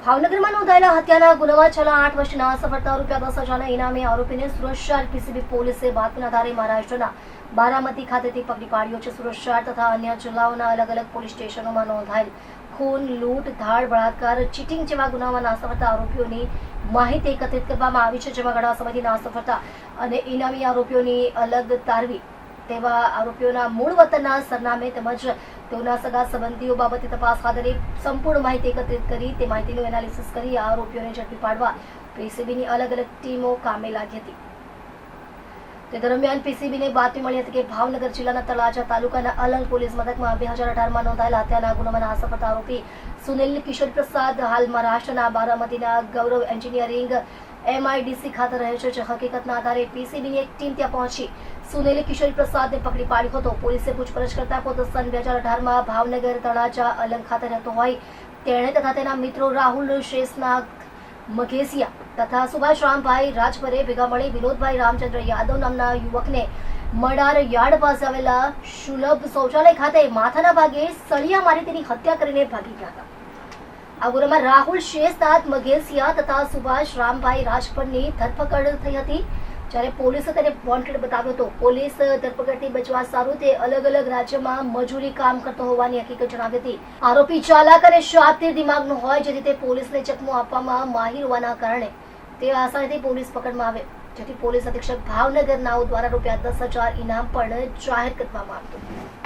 ભાવનગરમાં નોંધાયેલા હત્યાના ગુનામાં છેલ્લા 8 વર્ષના સફળતા ₹10,000ના ઇનામી આરોપીને સુરત શહેર પીસીબી પોલીસે બાતમીના આધારે મહારાષ્ટ્રના બારામતી ખાતેથી પકડી પાડ્યો છે. સુરત શહેર તથા અન્ય જિલ્લાઓના અલગ અલગ પોલીસ સ્ટેશનોમાં નોંધાયેલ ખૂન, લૂંટ, ધાડ, બળાત્કાર, ચીટિંગ જેવા ગુનામાં નાસફળતા આરોપીઓની માહિતી એકત્રિત કરવામાં આવી છે, જેમાં ઘણા સમયથી નાસફળતા અને ઇનામી આરોપીઓની અલગ તારવી તેવા આરોપીઓના મૂળ વતનના સરનામે તેમજ તેઓના સગા સંબંધીઓ બાબતે તપાસ હાથ ધરી સંપૂર્ણ માહિતી એકત્રિત કરી તે માહિતીનું એનાલિસિસ કરી આ આરોપીઓને ઝડપી પાડવા પીસીબીની અલગ અલગ ટીમો કામે લાગી હતી. તે દરમિયાન પીસીબીને બાતમી મળી હતી કે ભાવનગર જિલ્લાના તળાજા તાલુકાના અલંગ પોલીસ મથકમાં 2018માં નોંધાયેલા હત્યાના ગુનામાં નાસફળતા આરોપી સુનિલ કિશોર પ્રસાદ હાલ મહારાષ્ટ્રના બારામતીના ગૌરવ એન્જિનિયરિંગ MIDC ખાતે રહે છે. જે હકીકતના આધારે પીસીબીની એક ટીમ ત્યાં પહોંચી સુનિલ કિશોર પ્રસાદને પકડી પાડ્યો હતો. પોલીસે પૂછપરછ કરતા પોતે સન 2018માં ભાવનગર તળાજા અલંગ ખાતે રહેતો હોય તેણે તથા તેના મિત્રો રાહુલ શેષનાગ મઘેસિયા તથા સુભાષ રામભાઈ રાજપરે ભેગા મળી વિનોદભાઈ રામચંદ્ર યાદવ નામના યુવકને મડાર યાર્ડ પાસે આવેલા સુલભ શૌચાલય ખાતે માથાના ભાગે સળિયા મારી તેની હત્યા કરીને ભાગી ગયા હતા. આ ગુનામાં રાહુલ શેષનાથ મઘેસિયા તથા સુભાષ રામભાઈ રાજપરની ધરપકડ થઈ હતી, જ્યારે પોલીસે તેને વોન્ટેડ બતાવ્યો હતો. પોલીસ ધરપકડથી બચવા સારું તે અલગ અલગ રાજ્યમાં મજૂરી કામ કરતો હોવાની હકીકત જણાવી હતી. આરોપી ચાલાક અને શાતીર દિમાગનો હોય, જેથી તે પોલીસને ચકમો આપવામાં માહિર હોવાના કારણે તે આસાનીથી પોલીસ પકડમાં આવે, જેથી પોલીસ અધિક્ષક ભાવનગર નાઓ દ્વારા ₹10,000 ઇનામ પણ જાહેર કરવામાં આવ્યું.